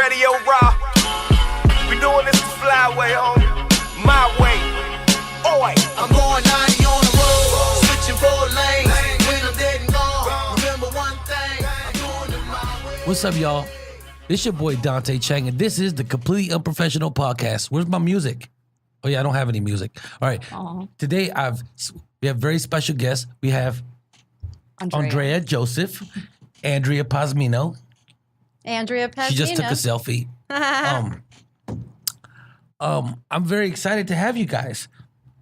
Radio Raw. We doing this the flyway, homie. My way. Oi. I'm going 90 on the road, switching 4 lanes. When I'm dead and gone, remember one thing. I'm doing it my way. What's up, y'all? It's your boy Dante Chang, and this is the Completely Unprofessional podcast. Where's my music? Oh yeah, I don't have any music. All right. Aww. Today we have very special guests. We have Andrea Joseph, Andrea Pazamino. Andrea Pazamino. She just took a selfie. I'm very excited to have you guys.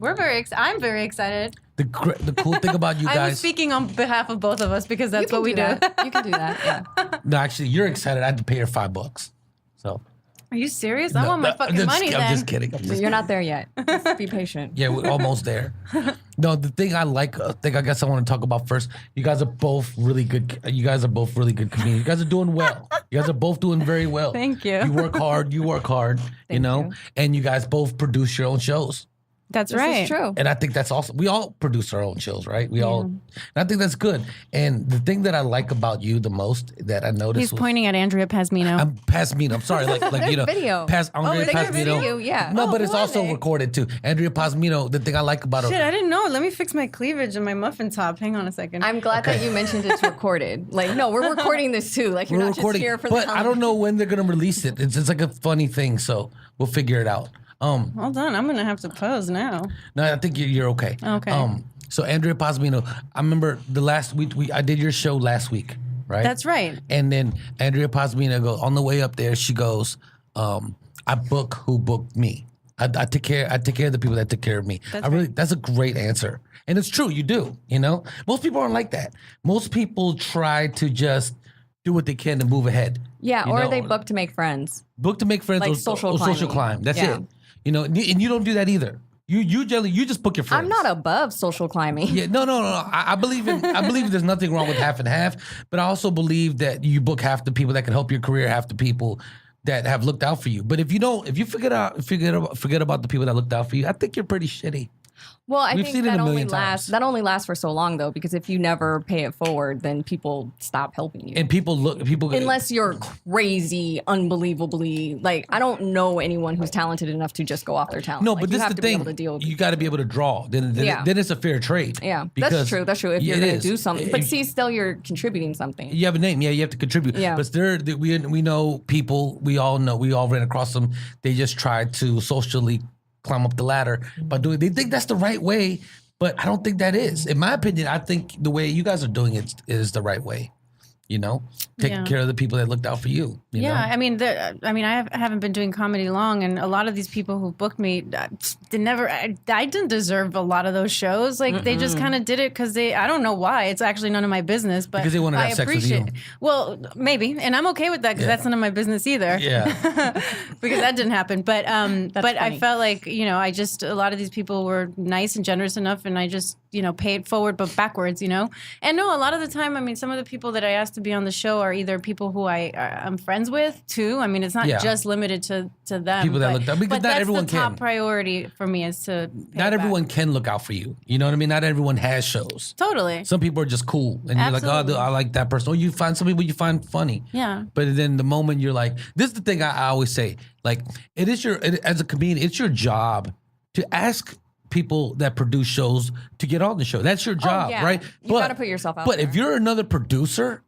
I'm very excited. The cool thing about you guys. I'm speaking on behalf of both of us because that's what we do. You can do that, yeah. No, actually, you're excited. I had to pay her $5. So. Are you serious? I want my fucking money then. I'm just kidding. You're not there yet. Just be patient. Yeah, we're almost there. No, the thing I like, I guess I want to talk about first. You guys are both really good. You guys are both really good comedians. You guys are doing well. You guys are both doing very well. Thank you. You work hard. Thank you. And you guys both produce your own shows. That's This right. is true. And I think that's awesome. We all produce our own shows, right? And I think that's good. And the thing that I like about you the most that I noticed He's pointing at Andrea Pazamino. I'm Pazmino. I'm sorry, like you know, video. Andrea there's Pazamino. video, yeah. No, Oh, but it's love also it. recorded too. Andrea Pazamino. The thing I like about her. Shit, I didn't know. Let me fix my cleavage and my muffin top. Hang on a second. I'm glad that you mentioned it's recorded. Like, no, we're recording this too. Like, you're We're not recording, just here for but the I don't know when they're gonna release it. It's like a funny thing, so we'll figure it out. Hold on. I'm going to have to pose now. No, I think you're okay. Okay. So Andrea Pazamino, I remember the last week I did your show last week, right? That's right. And then Andrea Pazamino goes on the way up there. She goes, "I book who booked me. I take care of the people that took care of me." That's a great answer, and it's true. You do. You know, most people aren't like that. Most people try to just do what they can to move ahead. Yeah, you or know? they book to make friends. Book to make friends Like or social social climbing. climb. That's Yeah. it. You know, and you don't do that either. You generally just book your friends. I'm not above social climbing. Yeah, no. I believe there's nothing wrong with half and half, but I also believe that you book half the people that can help your career, half the people that have looked out for you. But if you forget about the people that looked out for you, I think you're pretty shitty. Well, I We've think seen it that a only million lasts. times. That only lasts for so long, though, because if you never pay it forward, then people stop helping you. And people Unless you're crazy, unbelievably, like, I don't know anyone who's talented enough to just go off their talent. No, Like, but you this is have the to be thing. able to deal with You got to be able to draw. Then Yeah. it's a fair trade. Yeah, Because- that's true. That's true. If Yeah, you're it going to is. do something, but If- see, still you're contributing something. You have a name, yeah. You have to contribute. Yeah. But we know people. We all ran across them. They just tried to socially climb up the ladder by doing. They think that's the right way, but I don't think that is. In my opinion, I think the way you guys are doing it is the right way. You know, taking care of the people that looked out for you. You know? I mean, I haven't been doing comedy long, and a lot of these people who booked me, I didn't deserve a lot of those shows. Like they just kind of did it because I don't know why. It's actually none of my business, but Because they wanted to I have sex with appreciate. you. Well, maybe, and I'm okay with that because that's none of my business either. Yeah. Because that didn't happen. But I funny. felt like a lot of these people were nice and generous enough, and I just pay it forward but backwards. And no, a lot of the time, I mean, some of the people that I asked to be on the show are either people who I'm friends with too. I mean, it's not just limited to them. People that looked out- because but not that's everyone the top can. priority for me is to pay Not it everyone back. can look out for you. You know what I mean? Not everyone has shows. Totally. Some people are just cool, and you're like, Absolutely. "Oh, I like that person." Or you find some people you find funny. Yeah. But then the moment you're like, this is the thing I always say. Like, as a comedian, it's your job to ask people that produce shows to get on the show. That's your job, yeah. right? You gotta put yourself out But there. if you're another producer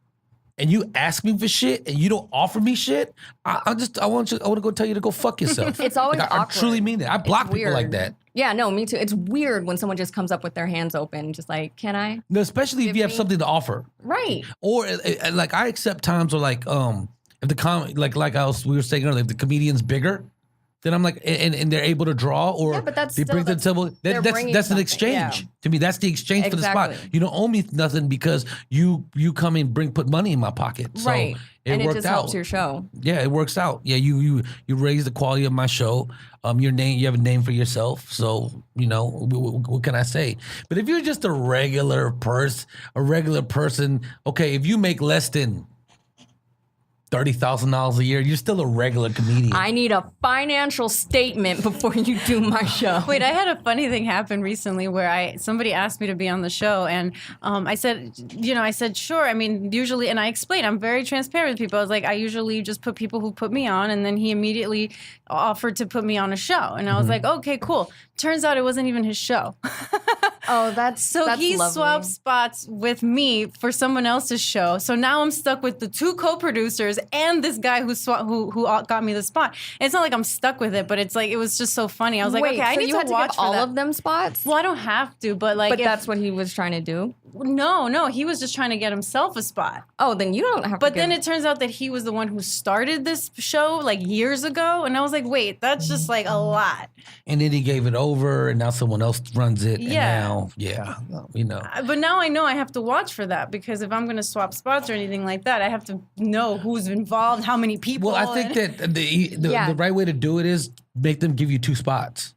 and you ask me for shit and you don't offer me shit, I want to go tell you to go fuck yourself. It's always I awkward. truly mean that. I block It's people like weird. that. Yeah, no, me too. It's weird when someone just comes up with their hands open, just like, can I? No, especially if Give you have me- something to offer. Right. Or like I accept times where like if the we were saying earlier, if the comedian's bigger, then I'm like and they're able to draw or Yeah, but that's they bring still- to the table. they're bringing That's an something, exchange yeah. to me. That's the exchange for the spot. Exactly. You don't owe me nothing because you come and put money in my pocket. So Right. it And it worked just out. helps your show. Yeah, it works out. Yeah, you raise the quality of my show. Your name, you have a name for yourself. So what can I say? But if you're just a regular person, okay, if you make less than $30,000 a year. You're still a regular comedian. I need a financial statement before you do my show. Wait, I had a funny thing happen recently where somebody asked me to be on the show, and I said sure. I mean, usually, and I explained I'm very transparent with people. I was like, I usually just put people who put me on, and then he immediately offered to put me on a show, and I was like, okay, cool. Turns out it wasn't even his show. Oh, that's He lovely. swapped spots with me for someone else's show. So now I'm stuck with the 2 co-producers and this guy who got me the spot. And it's not like I'm stuck with it, but it's like it was just so funny. I was like, Wait, okay, I so need you to had to watch give for all that. of them spots? Well, I don't have to, but like, But that's what he was trying to do? no, he was just trying to get himself a spot. Oh, then you don't have But to give then it turns out that he was the one who started this show like years ago, and I was like, wait, that's just like a lot. And then he gave it over, and now someone else runs it. Yeah. And now, we know. But now I know I have to watch for that because if I'm going to swap spots or anything like that, I have to know who's involved, how many people. Well, I think that the right way to do it is make them give you 2 spots.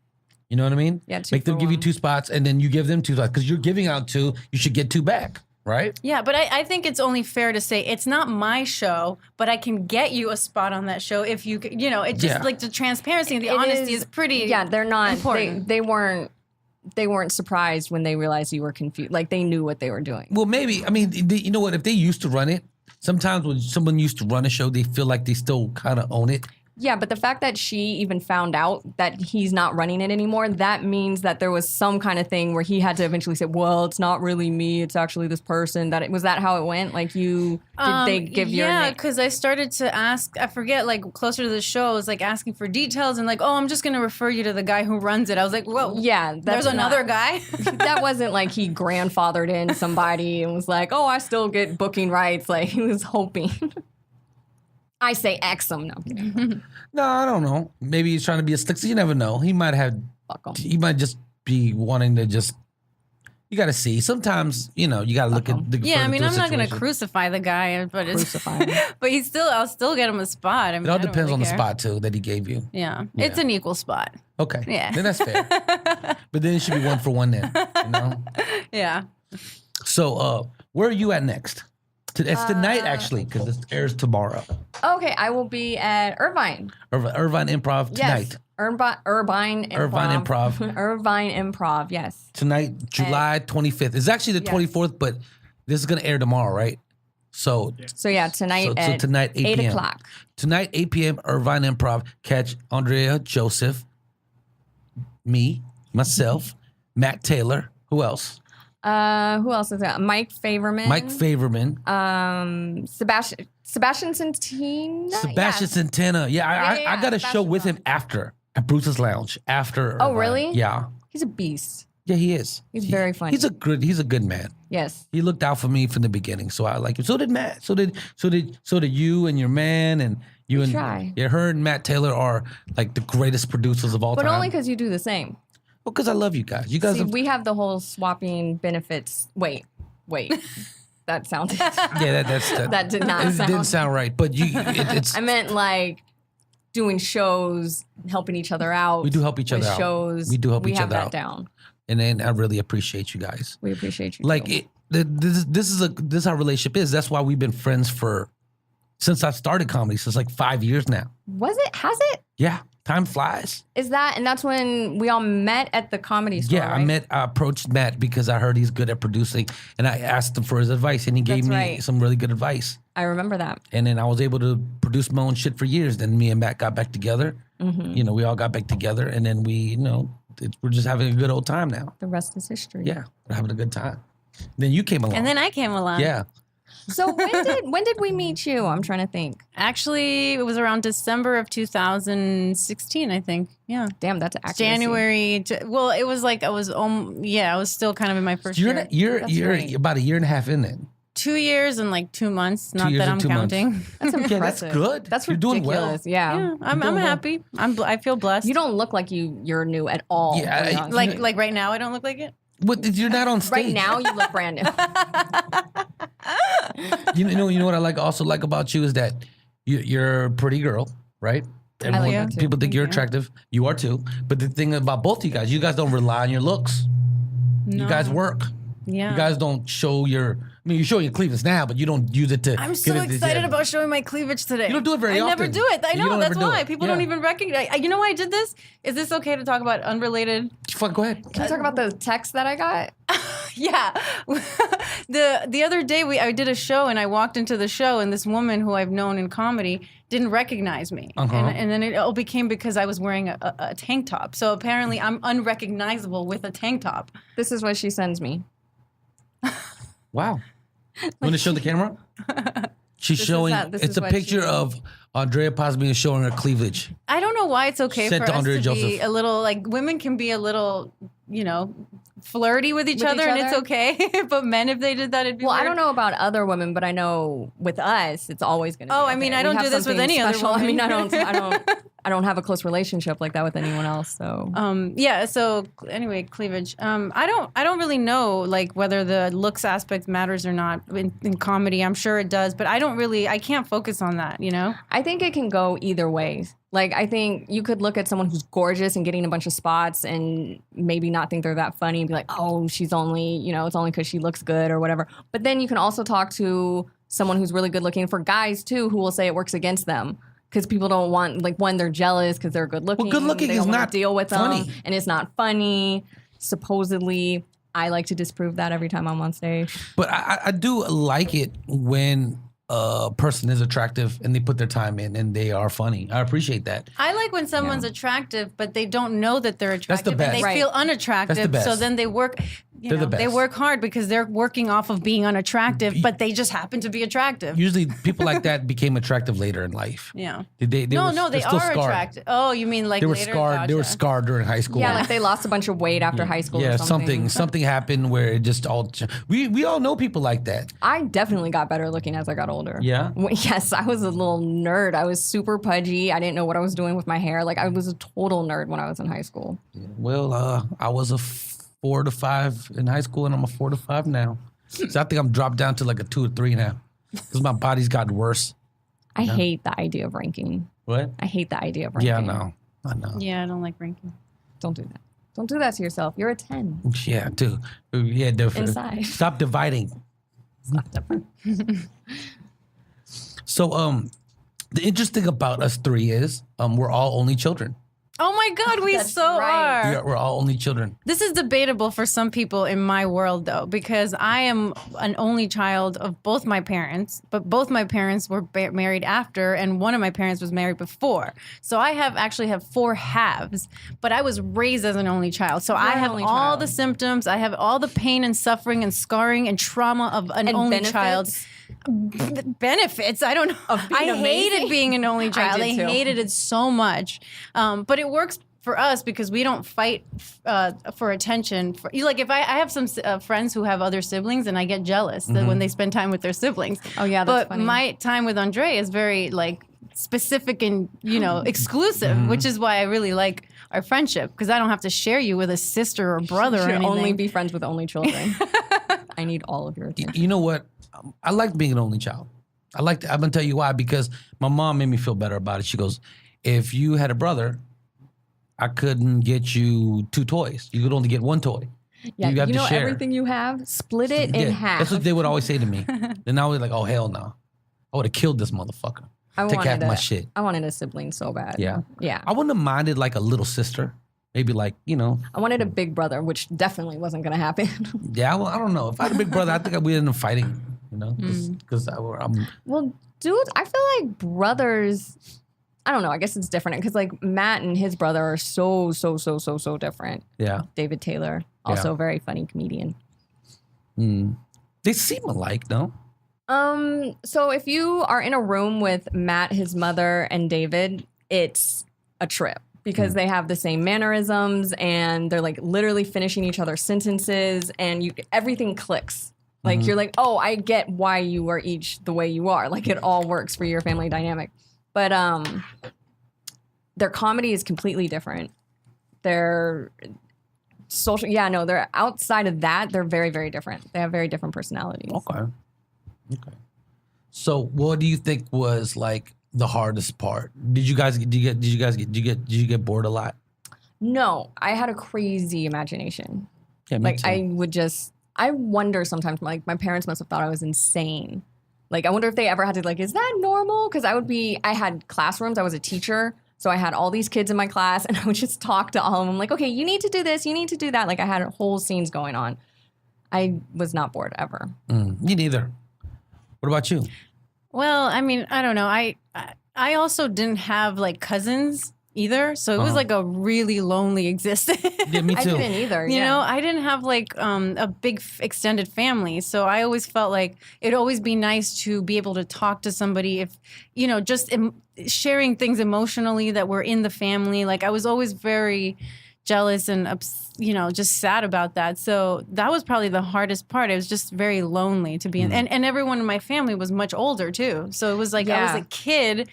You know what I mean? Yeah, 2 Make them for give you 1. 2 spots, and then you give them 2 spots because you're giving out 2. You should get 2 back, right? Yeah, but I think it's only fair to say it's not my show, but I can get you a spot on that show if you, it just Yeah. like the transparency and the It honesty is pretty. Yeah, they're not. important. They weren't surprised when they realized you were confused. Like they knew what they were doing. Well, maybe. I mean, you know what? If they used to run it, sometimes when someone used to run a show, they feel like they still kind of own it. Yeah, but the fact that she even found out that he's not running it anymore, that means that there was some kind of thing where he had to eventually say, well, it's not really me, it's actually this person. Was that how it went? Like did they give your Yeah, name? because I started to ask, I forget, like closer to the show, I was like asking for details and like, oh, I'm just going to refer you to the guy who runs it. I was like, whoa, Yeah, there's another guy? That wasn't like he grandfathered in somebody and was like, oh, I still get booking rights. Like he was hoping. I say X him. No. No, I don't know. Maybe he's trying to be a slick. You never know. He might have. Fuck 'em. He might just be wanting to just. You got to see. Sometimes you got to look at the. Yeah, I mean, further I'm not going to situation. crucify the guy, but Crucify him. but I'll still get him a spot. I mean, It all I don't depends really on the care. spot too that he gave you. Yeah, it's an equal spot. Okay. Yeah. Then that's fair. But then it should be 1 for 1 then. You know. Yeah. So, where are you at next? It's tonight actually because it airs tomorrow. Okay, I will be at Irvine. Irvine Improv tonight. Yes. Irvine Improv. Irvine Improv. Irvine Improv, yes. Tonight, July 25th. It's actually the Yes. 24th, but this is gonna air tomorrow, right? So So yeah, tonight So at tonight, 8 8 p.m. o'clock. Tonight, 8 p.m., Irvine Improv. Catch Andrea Joseph, me, myself, Matt Taylor. Who else? Who else is that? Mike Favorman. Mike Favorman. Sebastian Santina. Sebastian Yes. Santana. Yeah, I yeah, got a show Sebastian with him after at Bruce's Lounge. After. Oh, Irvine. really? Yeah. He's a beast. Yeah, he is. He's very funny. He's a good man. Yes. He looked out for me from the beginning, so I like him. So did Matt. So did you and your man and you We and try. yeah, her and Matt Taylor are like the greatest producers of all But time. only because you do the same. Well, because I love you guys. You guys See, are we have the whole swapping benefits. Wait. That sounded. yeah, That did not It sound- didn't sound right, but it's I meant like doing shows, helping each other out. We do help each with other out. Shows. We do help each have other that out. down. and then I really appreciate you guys. We appreciate you. Like too. this is how our relationship is. That's why we've been friends since I started comedy, since like 5 years now. Was it? Has it? Yeah, time flies. Is that? And that's when we all met at the Comedy Store. Yeah, right? I approached Matt because I heard he's good at producing, and I asked him for his advice, and he gave That's me right. some really good advice. I remember that. And then I was able to produce my own shit for years. Then me and Matt got back together. Mm-hmm. We all got back together, and then we're just having a good old time now. The rest is history. Yeah, we're having a good time. Then you came along. And then I came along. yeah. So when did we meet you? I'm trying to think. Actually, it was around December of 2016, I think. Yeah. Damn, that's accuracy. January. Well, it was like I was still kind of in my first year. You're right. about a year and a half in it. 2 years and like 2 months. Not years that and I'm 2 months. counting. That's impressive. Yeah, that's good. That's You're doing well. ridiculous. Yeah. Yeah, I'm doing well. happy. I feel blessed. You don't look like you're new at all. Yeah, to be I- honest. like right now. I don't look like it. But you're not on stage. right now you look brand new. You know what I also like about you is that you're a pretty girl, right? like that too. People think you're Thank you. attractive. You are too. But the thing about both you guys don't rely on your looks. You guys work. Yeah. You guys don't show your I mean, you're showing your cleavage now, but you don't use it to. I'm so excited about showing my cleavage today. You don't do it very I often. never do it. I You know. don't That's ever do why it. people Yeah. don't even recognize. You know why I did this? Is this okay to talk about unrelated? Fuck, go ahead. Can you talk about the text that I got? Yeah. the other day I did a show and I walked into the show and this woman who I've known in comedy didn't recognize me. And then it all became because I was wearing a tank top. So apparently I'm unrecognizable with a tank top. This is what she sends me. Wow. You want to show the camera? She's showing. this It's is a what picture she- of Andrea Pazmino showing her cleavage. I don't know why it's okay Sent for to us Andrea to be Joseph. a little, like, women can be a little, flirty with each other and it's okay. But men, if they did that, it'd be Well, I weird. don't know about other women, but I know with us, it's always going to be. Oh, I mean, okay. I don't We have do this with something any other special. I mean, woman. I don't have a close relationship like that with anyone else. So Yeah. So anyway, cleavage. I don't really know like whether the looks aspect matters or not in comedy. I'm sure it does, but I can't focus on that. I think it can go either way. Like, I think you could look at someone who's gorgeous and getting a bunch of spots and maybe not think they're that funny and be like, oh, she's only, it's only because she looks good or whatever. But then you can also talk to someone who's really good looking. For guys, too, who will say it works against them. Because people don't want, like, when they're jealous because they're good looking. Well, good looking they is don't wanna not deal with funny. them, and it's not funny. Supposedly, I like to disprove that every time I'm on stage. But I do like it when a person is attractive and they put their time in and they are funny. I appreciate that. I like when someone's attractive, but they don't know that they're attractive. best. And they Right. feel unattractive. That's the best. So then they work. They're the They best. work hard because they're working off of being unattractive, but they just happen to be attractive. Usually, people like that became attractive later in life. Yeah. They No, were, they they're still are scarred. attractive. Oh, you mean like They were later? scarred. They were Gotcha. scarred during high school. Yeah, like they lost a bunch of weight after high school Yeah, or something. something happened where it just all. We all know people like that. I definitely got better looking as I got older. Yeah? Yes, I was a little nerd. I was super pudgy. I didn't know what I was doing with my hair. Like, I was a total nerd when I was in high school. Well, I was a 4 to 5 in high school, and I'm a 4 to 5 now. So I think I'm dropped down to like a 2 or 3 now because my body's gotten worse. I hate the idea of ranking. What? I hate the idea of ranking. Yeah, I know. Yeah, I don't like ranking. Don't do that. Don't do that to yourself. You're a 10. Yeah, too. Yeah, definitely. Inside. Stop dividing. So, the interesting about us three is we're all only children. Oh my God, we That's so right. are. We're all only children. This is debatable for some people in my world, though, because I am an only child of both my parents, but both my parents were married after, and one of my parents was married before. So I actually have 4 halves, but I was raised as an only child. So I an have only all child. the symptoms. I have all the pain and suffering and scarring and trauma of an And only benefits? child. Benefits. I don't know. Of being I hated amazing? being an only child. did too. hated it so much. But it works for us because we don't fight for attention. Like if I have some friends who have other siblings and I get jealous that when they spend time with their siblings. Oh, yeah, that's But funny. my time with Andrea is very like specific and, exclusive, which is why I really like our friendship because I don't have to share you with a sister or brother or should anything. only be friends with only children. I need all of your attention. You know what? I like being an only child. I'm gonna tell you why. Because my mom made me feel better about it. She goes, "If you had a brother, I couldn't get you 2 toys. You could only get 1 toy. Yeah, you have you to know share. everything you have, split it in Yeah, half. That's what they would always say to me. Then I was like, "Oh hell no! I would have killed this motherfucker. Take half my shit." I wanted a sibling so bad. Yeah. Yeah. I wouldn't have minded like a little sister. Maybe like, I wanted a big brother, which definitely wasn't going to happen. yeah, well, I don't know. If I had a big brother, I think we'd end up fighting, because I'm. Well, dude, I feel like brothers, I don't know. I guess it's different because like Matt and his brother are so different. Yeah. David Taylor, also a very funny comedian. They seem alike, no? So if you are in a room with Matt, his mother, and David, it's a trip because they have the same mannerisms and they're like literally finishing each other's sentences and everything clicks. Like you're like, oh, I get why you are each the way you are. Like it all works for your family dynamic. But their comedy is completely different. Their social, they're outside of that. They're very, very different. They have very different personalities. Okay. So, what do you think was like the hardest part? Did you get bored a lot? No, I had a crazy imagination. Yeah, me Like too. I would just I wonder sometimes, like, my parents must have thought I was insane. Like, I wonder if they ever had to, like, is that normal? Because I had classrooms. I was a teacher. So I had all these kids in my class, and I would just talk to all of them like, okay, you need to do this, you need to do that. Like, I had whole scenes going on. I was not bored ever. Me neither. What about you? Well, I mean, I don't know. I also didn't have like cousins either, so it was like a really lonely existence. Yeah, me I too. didn't either. You know, I didn't have like a big extended family. So I always felt like it'd always be nice to be able to talk to somebody if, you know, just sharing things emotionally that were in the family. Like I was always very jealous and, you know, just sad about that. So that was probably the hardest part. It was just very lonely to be in. And everyone in my family was much older too. So it was like I was a kid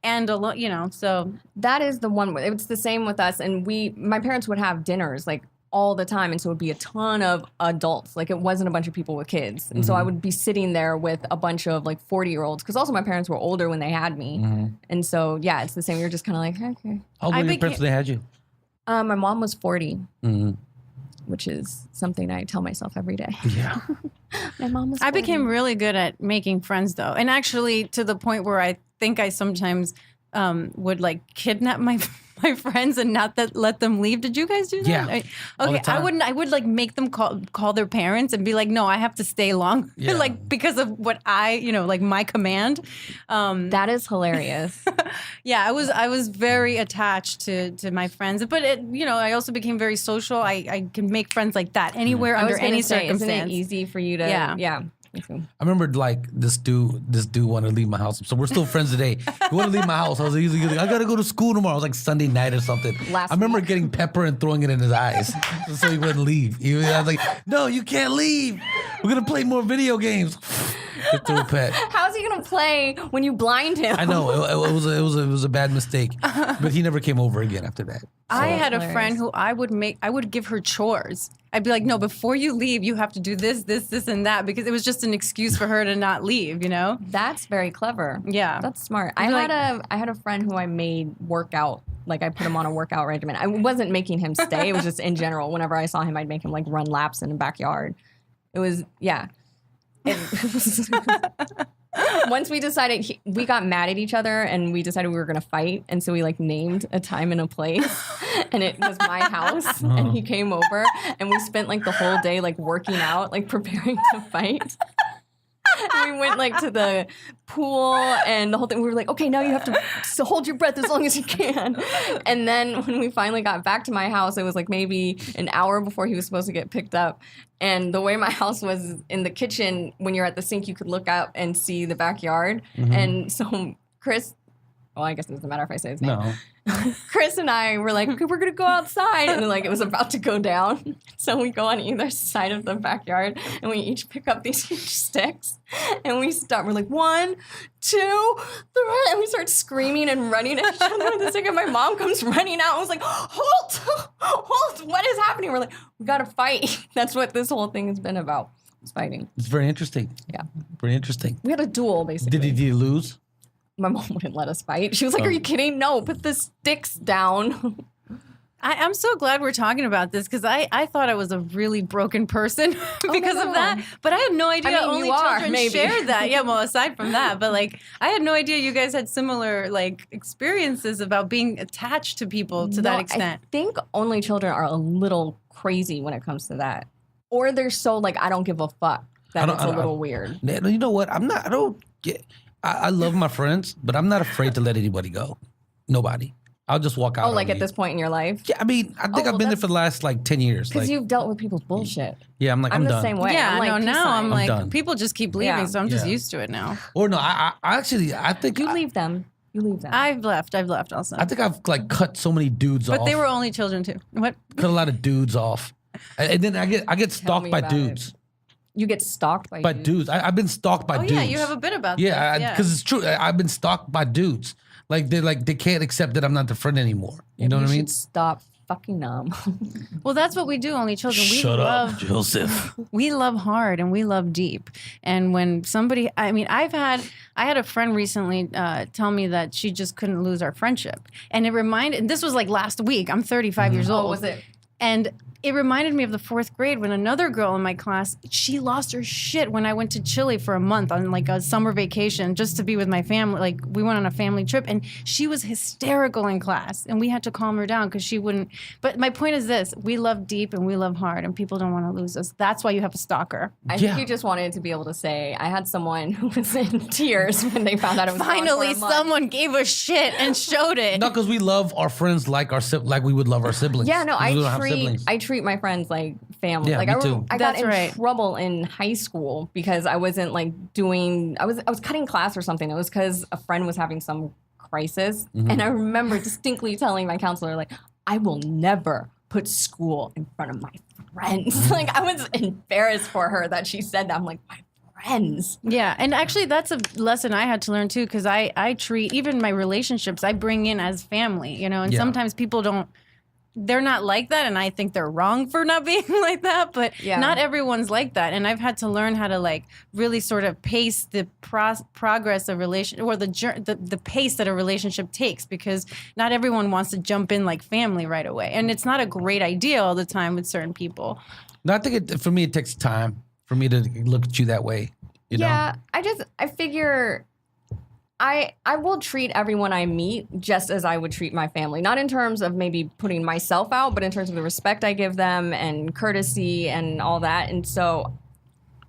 and alone, you know, so. That is the one. It's the same with us. And my parents would have dinners like all the time. And so it would be a ton of adults. Like it wasn't a bunch of people with kids. And so I would be sitting there with a bunch of like 40-year-olds. Because also my parents were older when they had me. And so, yeah, it's the same. You're just kind of like, okay. How old were your parents when they had you? My mom was 40. Which is something I tell myself every day. Yeah. My mom was 40. I became really good at making friends though. And actually to the point where I think I sometimes would like kidnap my friends and not let them leave. Did you guys do that? Yeah. All the Okay, time. I would like make them call their parents and be like, no, I have to stay long. Yeah. Like because of what like my command. That is hilarious. Yeah, I was very attached to my friends. But I also became very social. I can make friends like that anywhere under any circumstance. Isn't it easy for you to? Yeah. I remember like this dude wanted to leave my house. So we're still friends today. He wanted to leave my house. I was usually like, I gotta go to school tomorrow. It was like Sunday night or something. I remember getting pepper and throwing it in his eyes so he wouldn't leave. I was like, no, you can't leave. We're gonna play more video games. Threw a pet. How's he gonna play when you blind him? I know it was a bad mistake, but he never came over again after that. I had a friend who I would give her chores. I'd be like, no, before you leave, you have to do this, and that, because it was just an excuse for her to not leave, you know? That's very clever. Yeah. That's smart. I had a friend who I made work out. Like I put him on a workout regimen. I wasn't making him stay. It was just in general. Whenever I saw him, I'd make him like run laps in the backyard. It was, yeah. Once we decided, we got mad at each other and we decided we were going to fight. And so we like named a time and a place and it was my house and he came over and we spent like the whole day like working out, like preparing to fight. And we went like to the pool and the whole thing. We were like, okay, now you have to hold your breath as long as you can. And then when we finally got back to my house, it was like maybe an hour before he was supposed to get picked up. And the way my house was in the kitchen, when you're at the sink, you could look out and see the backyard. And so Chris, well, I guess it doesn't matter if I say his name. No. Chris and I were like, okay, we're going to go outside. And like it was about to go down. So we go on either side of the backyard and we each pick up these huge sticks and we stop. We're like, 1, 2, 3. And we start screaming and running at each other with the stick. And my mom comes running out and was like, halt, what is happening? We're like, we got to fight. That's what this whole thing has been about. It's fighting. It's very interesting. Yeah. Very interesting. We had a duel, basically. Did he lose? My mom wouldn't let us fight. She was like, are you kidding? No, put the sticks down. I'm so glad we're talking about this because I thought I was a really broken person because of that. But I had no idea only children share that. Yeah, well, aside from that. But like, I had no idea you guys had similar like experiences about being attached to people to that extent. I think only children are a little crazy when it comes to that. Or they're so like, I don't give a fuck that it's a little weird. You know what? I love my friends, but I'm not afraid to let anybody go. Nobody. I'll just walk out. Oh, like at this point in your life? Yeah, I mean, I think I've been there for the last like 10 years. Because like, you've dealt with people's bullshit. Yeah, I'm the done. same way. Yeah, I'm like, no, now I'm like, done. people just keep leaving, so I'm just used to it now. Or no, I think You leave them. I've left also. I think I've like cut so many dudes off. But they were only children too. What? Cut a lot of dudes off, and then I get stalked by dudes. You get stalked by dudes. I've been stalked by dudes. Yeah, you have a bit about yeah, this. because it's true. I've been stalked by dudes. Like they can't accept that I'm not their friend anymore. You know what I mean? Stop fucking them. Well, that's what we do. Only children. We Shut love up, Joseph. We love hard and we love deep. And when somebody, I mean, I had a friend recently tell me that she just couldn't lose our friendship, and it reminded. And this was like last week. I'm 35 years old. What was it? And it reminded me of the 4th grade when another girl in my class, she lost her shit when I went to Chile for a month on like a summer vacation just to be with my family. Like we went on a family trip and she was hysterical in class and we had to calm her down because she wouldn't. But my point is this, we love deep and we love hard and people don't want to lose us. That's why you have a stalker. I think you just wanted to be able to say, I had someone who was in tears when they found out it was Finally, gone for a month. someone gave a shit and showed it. No, because we love our friends like we would love our siblings. Yeah, no, 'Cause we don't have siblings. I treat my friends like family. Yeah, like me too. I got That's in right. trouble in high school because I wasn't like doing. I was cutting class or something. It was because a friend was having some crisis, and I remember distinctly telling my counselor like, I will never put school in front of my friends. Like I was embarrassed for her that she said that. I'm like, my friends. Yeah, and actually that's a lesson I had to learn too because I treat even my relationships I bring in as family, you know, and Yeah. sometimes people don't, they're not like that and I think they're wrong for not being like that, but Yeah. not everyone's like that and I've had to learn how to like really sort of pace the progress of relation or the pace that a relationship takes because not everyone wants to jump in like family right away and it's not a great idea all the time with certain people. No, I think for me it takes time for me to look at you that way. You know? Yeah, I figure I will treat everyone I meet just as I would treat my family. Not in terms of maybe putting myself out, but in terms of the respect I give them and courtesy and all that. And so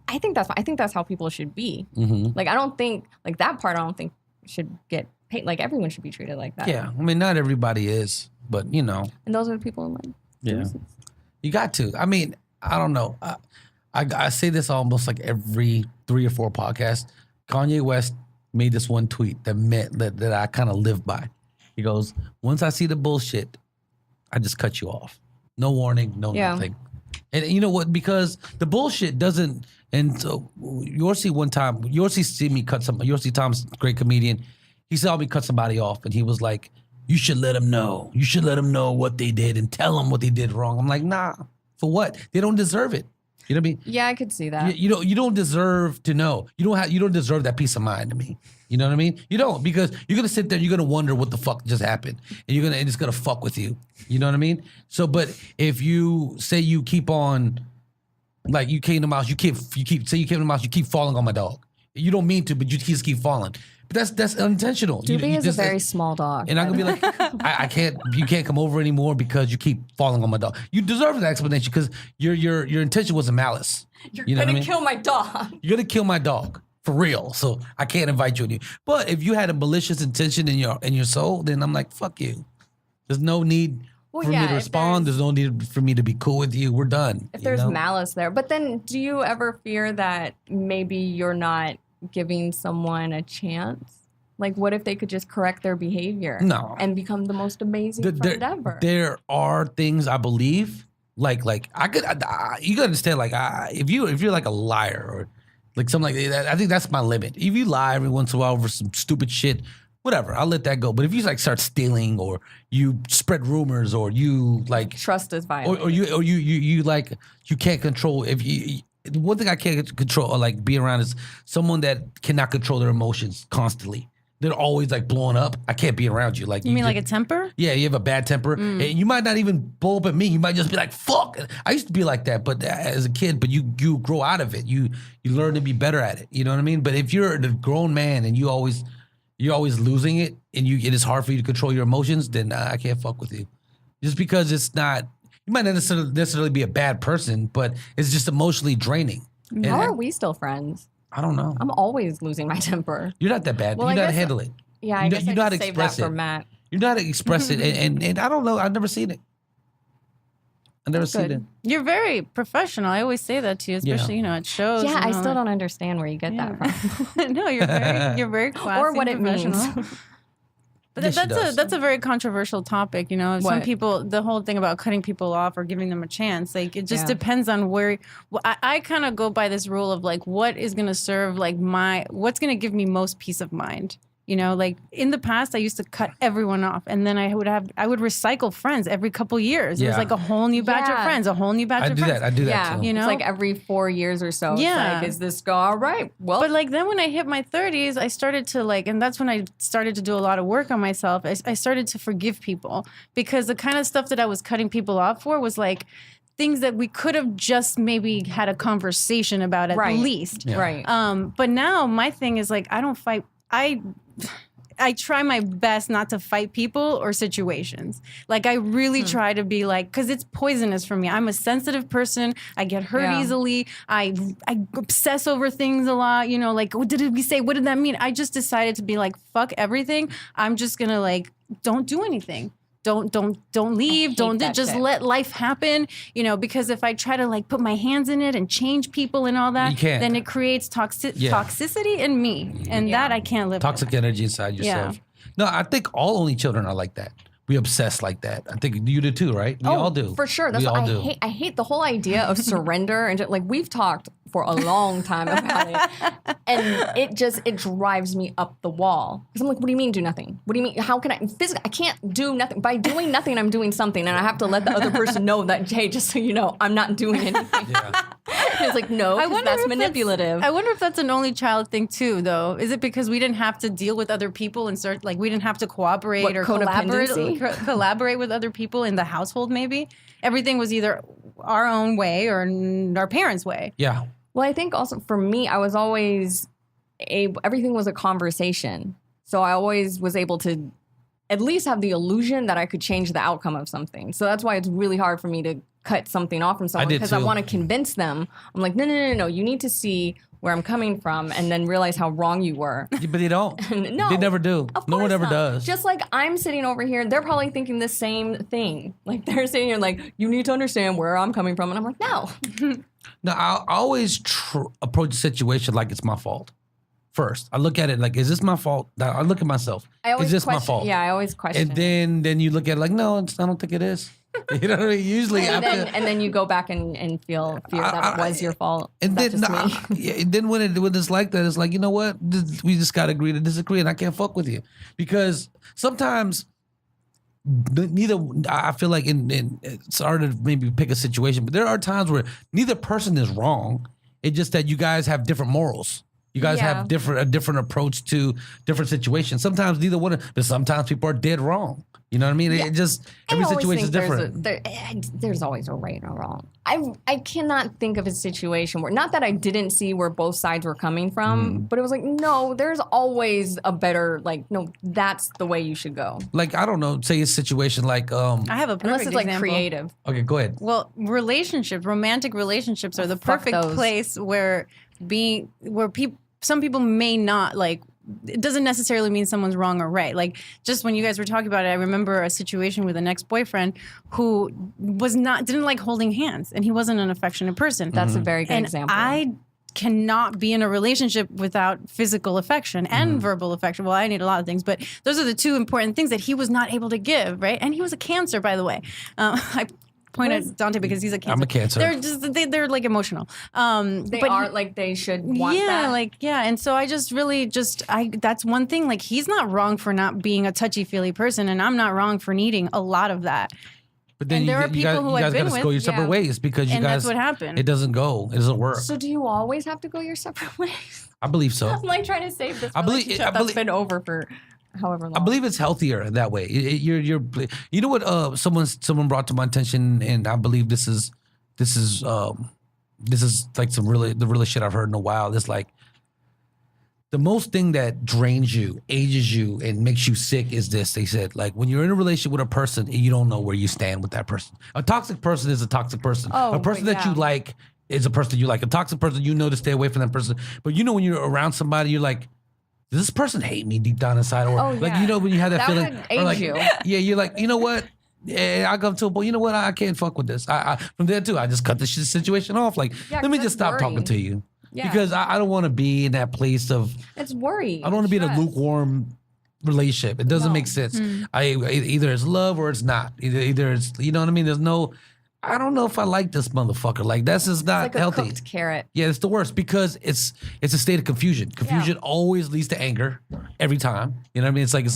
I think that's how people should be. Mm-hmm. Like I don't think like that part I don't think should get paid. Like everyone should be treated like that. Yeah, I mean, not everybody is, but you know. And those are the people in life. Yeah. You got to. I mean, I don't know. I say this almost like every 3 or 4 podcasts. Kanye West made this one tweet that meant that I kind of live by. He goes, once I see the bullshit, I just cut you off. No warning, no nothing. And you know what? Because the bullshit doesn't, and so Yorsi see me cut somebody. Yorsi Tom's a great comedian. He saw me cut somebody off and he was like, you should let them know. You should let them know what they did and tell them what they did wrong. I'm like, nah, for what? They don't deserve it. You know what I mean? Yeah, I could see that. You don't deserve to know. You don't deserve that peace of mind to me. You know what I mean? You don't, because you're gonna sit there, you're gonna wonder what the fuck just happened, and it's gonna fuck with you. You know what I mean? So, but if you say you keep on, like you came to my house, you keep falling on my dog. You don't mean to, but you just keep falling. But that's unintentional. Doobie is a very small dog. And I'm gonna be like, I can't. You can't come over anymore because you keep falling on my dog. You deserve an explanation because your intention wasn't malice. You're You know what I gonna mean? kill my dog. You're gonna kill my dog for real. So I can't invite you in. But if you had a malicious intention in your soul, then I'm like, fuck you. There's no need for me to if respond. There's no need for me to be cool with you. We're done. If there's malice there. But then do you ever fear that maybe you're not giving someone a chance? Like, what if they could just correct their behavior? No. And become the most amazing friend ever? There are things I believe, like I could. You gotta understand, like if you're like a liar or like something like that, I think that's my limit. If you lie every once in a while over some stupid shit, whatever, I'll let that go. But if you like start stealing or you spread rumors or you like Trust is violated. or you like you can't control if you. One thing I can't control or like be around is someone that cannot control their emotions constantly. They're always like blowing up. I can't be around you. Like You mean like a temper? Yeah, you have a bad temper. And you might not even blow up at me. You might just be like, fuck. I used to be like that, but as a kid, but you grow out of it. You learn to be better at it. You know what I mean? But if you're a grown man and you're always losing it and it is hard for you to control your emotions, then I can't fuck with you. Just because it's not, you might not necessarily be a bad person, but it's just emotionally draining. How are we still friends? I don't know. I'm always losing my temper. You're not that bad. Well, you I know how to guess- handle it. Yeah, I You know- guess you I know how just to saved that express for it. Matt. You know how to express it, and I don't know. I've never seen it. I've never seen it. good. You're very professional. I always say that to you, especially at shows. Yeah, and I all still that. don't understand where you get that from. No, you're very classy Or what and it means. professional. But Yes, she does. that's a very controversial topic, you know. Some What? people, the whole thing about cutting people off or giving them a chance, like it just Yeah. depends on where. I kind of go by this rule of like, what is going to serve like what's going to give me most peace of mind. You know, like in the past, I used to cut everyone off, and then I would recycle friends every couple years. It was Yeah. like a whole new batch of Yeah. friends, a whole new batch I of do friends. that. I do that Yeah, too. You know? it's like every 4 years or so. Yeah. It's like, is this go all right? Well, But like then when I hit my 30s, I started to like, and that's when I started to do a lot of work on myself. I started to forgive people because the kind of stuff that I was cutting people off for was like, things that we could have just maybe had a conversation about at least. Yeah. Right. But now my thing is like, I don't fight. I try my best not to fight people or situations. Like I really try to be like, because it's poisonous for me. I'm a sensitive person. I get hurt easily. I obsess over things a lot. You know, like what did we say? What did that mean? I just decided to be like, fuck everything. I'm just gonna like, don't do anything. Don't leave. Don't just shit. let life happen. You know, because if I try to like put my hands in it and change people and all that, You can't. then it creates toxicity in me, and that I can't live. Toxic with. energy inside yourself. No, I think all only children are like that. We obsess like that. I think you do too, right? We all do. For sure. That's we what all do. I hate the whole idea of surrender and just, like we've talked for a long time about it, and it drives me up the wall because I'm like, what do you mean do nothing? What do you mean? How can I physically? I can't do nothing. By doing nothing, I'm doing something, and I have to let the other person know that hey, just so you know, I'm not doing anything. Yeah. It's like no, 'cause that's if manipulative. I wonder if that's an only child thing too, though. Is it because we didn't have to deal with other people and start like we didn't have to cooperate What, or codependency? collaborate with other people in the household? Maybe everything was either our own way or our parents' way. Yeah. Well, I think also for me, I was always everything was a conversation. So I always was able to at least have the illusion that I could change the outcome of something. So that's why it's really hard for me to cut something off from someone did because I too. want to convince them. I'm like, no. You need to see where I'm coming from and then realize how wrong you were. But they don't. No. They never do. Of No one course ever not. does. Just like I'm sitting over here, they're probably thinking the same thing. Like they're sitting here like, you need to understand where I'm coming from. And I'm like, no. No, I always approach the situation like it's my fault. First, I look at it like, is this my fault? I look at myself. I always Is this my question- fault? Yeah, I always question. And then you look at it like, no, I don't think it is. You know what I mean? Usually and after. then you go back and feel fear that it was your fault. And Is then, that just me? and then when it's like that, it's like, you know what? We just got to agree to disagree, and I can't fuck with you. Because sometimes I feel like it's hard to maybe pick a situation, but there are times where neither person is wrong. It's just that you guys have different morals. You guys have a different approach to different situations. Sometimes neither one, but sometimes people are dead wrong. You know what I mean? It just every I always situation is think different. There's always a right or wrong. I cannot think of a situation where, not that I didn't see where both sides were coming from, but it was like, no, there's always a better, like, no, that's the way you should go. Like, I don't know, say a situation like I have a perfect Unless it's like example. creative. okay, go ahead. Well, romantic relationships are the fuck perfect those. place where some people may not like. It doesn't necessarily mean someone's wrong or right. Like just when you guys were talking about it, I remember a situation with an ex-boyfriend who didn't like holding hands, and he wasn't an affectionate person. That's a very good and example. I cannot be in a relationship without physical affection and verbal affection. Well, I need a lot of things, but those are the two important things that he was not able to give, right? And he was a Cancer, by the way. I point at Dante because he's a Cancer. I'm a Cancer. They're like emotional. They are like they should want that. And so I just really that's one thing. Like he's not wrong for not being a touchy-feely person, and I'm not wrong for needing a lot of that. But then And there are people who you I've guys been got to go with, your separate ways because you and guys. that's what happened. It doesn't go. It doesn't work. So do you always have to go your separate ways? I believe so. I'm like trying to save this I believe- relationship I that's believe- been over for however long. I believe it's healthier that way. You know what? Someone brought to my attention, and I believe this is like the realest shit I've heard in a while. It's like the most thing that drains you, ages you, and makes you sick is this. They said, like, when you're in a relationship with a person and you don't know where you stand with that person. A toxic person is a toxic person. Oh, a person that you like is a person you like. A toxic person, you know to stay away from that person. But you know when you're around somebody, you're like, does this person hate me deep down inside? Or like, you know, when you have that, That feeling, would or age like, you. yeah, you're like, you know what? Yeah, I come to a point, you know what? I can't fuck with this. I from there too, I just cut the situation off. Like, Yeah, let me 'cause just that's stop talking worry. to you. Yeah. Because I don't want to be in that place of, It's worry. I don't want to be in a stress. lukewarm relationship. It doesn't make sense. Either it's love or it's not. Either it's, you know what I mean? There's no, I don't know if I like this motherfucker. Like, that's just not It's like healthy. a cooked carrot. Yeah, it's the worst because it's a state of confusion. Confusion always leads to anger every time. You know what I mean? It's like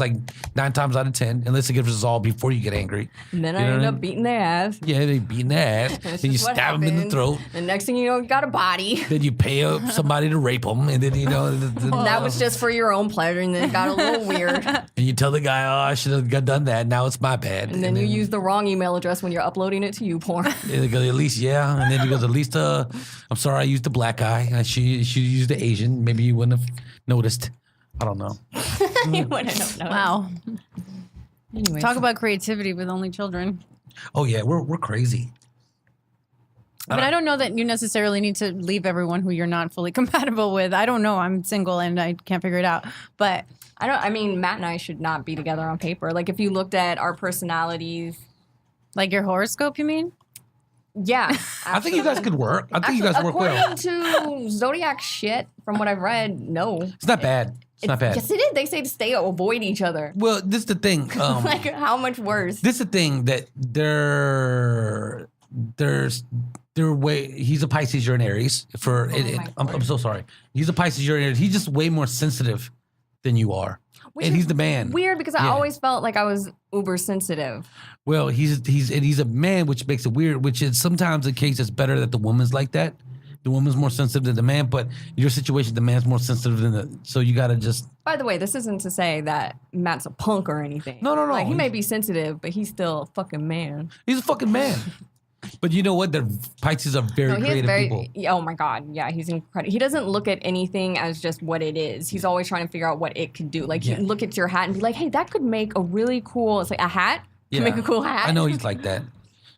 9 times out of 10, unless it gets resolved before you get angry. And then You I know end what up beating their ass. Yeah, they beating their ass. That's Then you just what stab them in the happened. throat. The next thing you know, you got a body. Then you pay up somebody to rape them, and then you know. That was just for your own pleasure, and then it got a little weird. And you tell the guy, "Oh, I should have done that. Now it's my bad." And then you use the wrong email address when you're uploading it to YouPorn. before. They go, at least, yeah. And then he goes, at least, I'm sorry, I used the black guy. And she used the Asian. Maybe you wouldn't have noticed. I don't know. You wouldn't have known. Wow. Anyways. Talk about creativity with only children. Oh, yeah, we're crazy. But I don't know that you necessarily need to leave everyone who you're not fully compatible with. I don't know. I'm single and I can't figure it out. But I mean, Matt and I should not be together on paper. Like, if you looked at our personalities. like your horoscope, you mean? Yeah. I think you guys could work. I think you guys work well. According to Zodiac shit, from what I've read, no. It's not bad. It's not bad. Yes, it is. They say to avoid each other. Well, this is the thing. Like, how much worse? This is the thing that they're way. He's a Pisces, you're an Aries. I'm so sorry. He's a Pisces, you're an Aries. He's just way more sensitive than you are, and he's the man. Weird, because I always felt like I was uber sensitive. Well, he's a man, which makes it weird. Which is sometimes the case. It's better that the woman's like that. The woman's more sensitive than the man, but your situation, the man's more sensitive than the. So you gotta just. By the way, this isn't to say that Matt's a punk or anything. No. Like, he may be sensitive, but he's still a fucking man. He's a fucking man. But you know what? The Pisces are very creative people. Oh my God. Yeah, he's incredible. He doesn't look at anything as just what it is. He's always trying to figure out what it could do. Like, you can look at your hat and be like, hey, that could make a really cool, it's like a hat? Yeah. Make a cool hat? I know he's like that.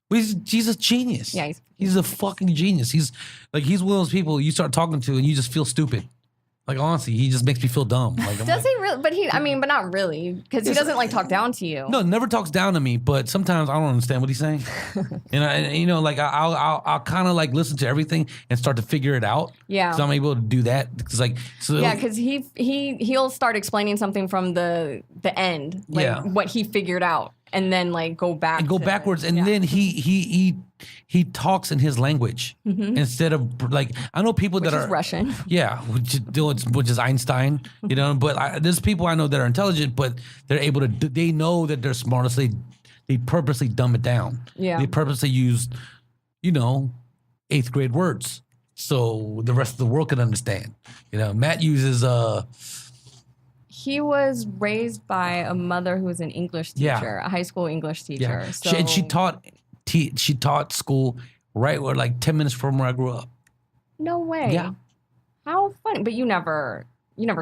But he's a genius. Yeah, he's a fucking genius. He's one of those people you start talking to and you just feel stupid. Like, honestly, he just makes me feel dumb. Like, Does he really? But not really. Because he doesn't, like, talk down to you. No, never talks down to me, but sometimes I don't understand what he's saying. Like, I'll kind of, like, listen to everything and start to figure it out. Yeah. So I'm able to do that. Because, like, because he'll start explaining something from the end. Like, what he figured out. And then, like, go back. And go backwards. And then he talks in his language instead of, like, I know people that are Russian. Yeah, which is Einstein, but there's people I know that are intelligent, but they're able to, they know that they're smart, so they purposely dumb it down. Yeah. They purposely use, 8th grade words so the rest of the world can understand. Matt uses, he was raised by a mother who was an English teacher, a high school English teacher. Yeah. So She taught school right where, like, 10 minutes from where I grew up. No way. Yeah. How funny. But you never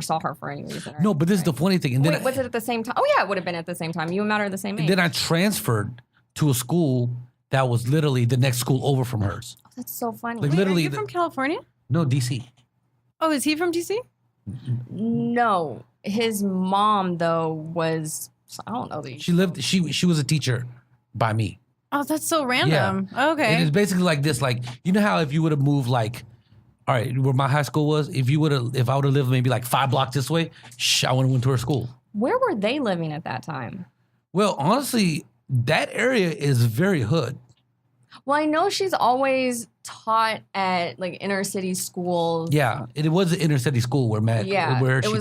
saw her for any reason. No, but this is the funny thing. And then was it at the same time? Oh, yeah, it would have been at the same time. You and Matt are the same age. then I transferred to a school that was literally the next school over from hers. Oh, that's so funny. Like, Wait, literally. are you from California? No, DC. Oh, is he from DC? No. His mom, though, was, I don't know. She was a teacher by me. Oh, that's so random. Yeah. Okay. It is basically like this. Like, you know how if you would have moved, like, all right, where my high school was, if I would have lived maybe like 5 blocks this way, I would have went to her school. Where were they living at that time? Well, honestly, that area is very hood. Well, I know she's always taught at, like, inner city schools. Yeah, it was an inner city school where she